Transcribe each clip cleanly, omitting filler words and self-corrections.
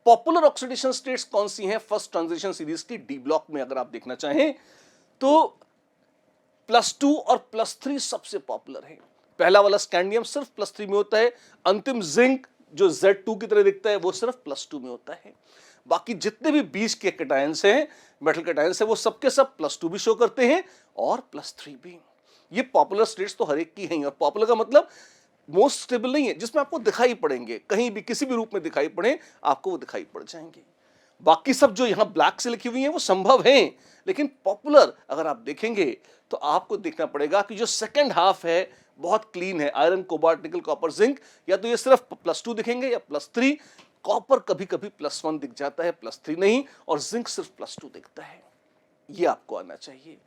Popular oxidation states कौन सी हैं first transition series की डी ब्लॉक में अगर आप देखना चाहें तो +2 और +3 सबसे पॉपुलर है। पहला वाला स्कैंडियम सिर्फ +3 में होता है। अंतिम जिंक जो Z2 की तरह दिखता है वो सिर्फ +2 में होता है। बाकी जितने भी बीच के कैटायंस हैं, मेटल कैटायंस हैं, वो सबके सब +2 भी शो करते हैं और +3 भी। ये पॉपुलर स्टेट्स तो हर एक की हैं, और पॉपुलर का मतलब मोस्ट स्टेबल नहीं है, जिसमें आपको दिखाई पड़ेंगे, कहीं भी किसी भी रूप में दिखाई पड़े आपको वो दिखाई पड़ जाएंगे। बाकी सब जो यहां ब्लैक से लिखी हुई हैं वो संभव हैं, लेकिन पॉपुलर अगर आप देखेंगे तो आपको देखना पड़ेगा कि जो सेकंड हाफ है बहुत क्लीन है। आयरन, कोबाल्ट, निकल, कॉपर, जिंक, या तो ये सिर्फ +2 दिखेंगे या +3। कॉपर कभी कभी +1 दिख जाता है, +3 नहीं, और जिंक सिर्फ +2 दिखता है। ये आपको आना चाहिए।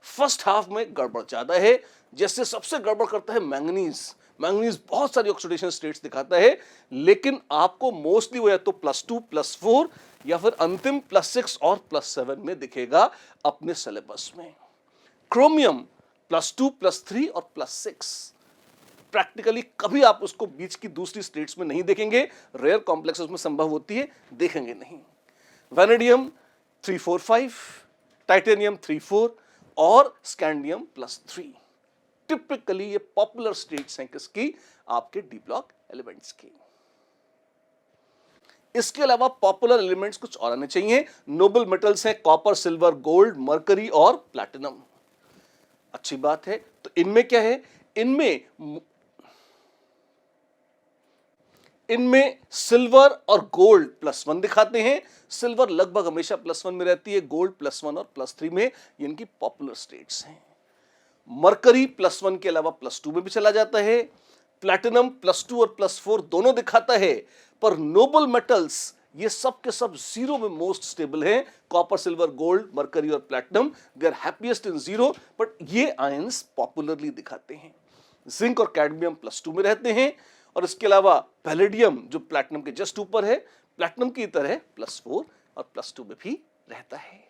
फर्स्ट हाफ में गड़बड़ ज्यादा है। जैसे सबसे गड़बड़ करता है मैंगनीज। मैंगनीज बहुत सारी ऑक्सीडेशन स्टेट्स दिखाता है, लेकिन आपको मोस्टली वो या तो +2, +4 या फिर अंतिम +6 और +7 में दिखेगा अपने सिलेबस में। क्रोमियम +2, +3 और +6 प्रैक्टिकली कभी आप उसको बीच की दूसरी स्टेट्स में नहीं देखेंगे। रेयर कॉम्प्लेक्सेस में संभव होती है, देखेंगे नहीं। वैनेडियम 3, 4, 5, टाइटेनियम 3, 4 और स्कैंडियम +3। टिपिकली ये पॉपुलर स्टेट्स हैं किसकी? आपके डी ब्लॉक एलिमेंट्स की। इसके अलावा पॉपुलर एलिमेंट्स कुछ और आने चाहिए। नोबल मेटल्स हैं कॉपर, सिल्वर, गोल्ड, मरकरी और प्लैटिनम। अच्छी बात है। तो इनमें क्या है? इनमें सिल्वर और गोल्ड +1 दिखाते हैं। सिल्वर लगभग हमेशा +1 में रहती है, गोल्ड +1 और +3 में। ये इनकी पॉपुलर स्टेट्स हैं। मरकरी +1 के अलावा +2 में भी चला जाता है। प्लैटिनम +2 और +4 दोनों दिखाता है, पर नोबल मेटल्स ये सब के सब 0 में मोस्ट स्टेबल हैं। कॉपर, सिल्वर, गोल्ड, मरकरी और platinum, they are happiest in 0, but ये आयंस पॉपुलरली दिखाते हैं। जिंक और कैडमियम +2 में रहते हैं, और इसके अलावा पैलेडियम जो प्लैटिनम के जस्ट ऊपर है, प्लैटिनम की तरह +4 और +2 में भी रहता है।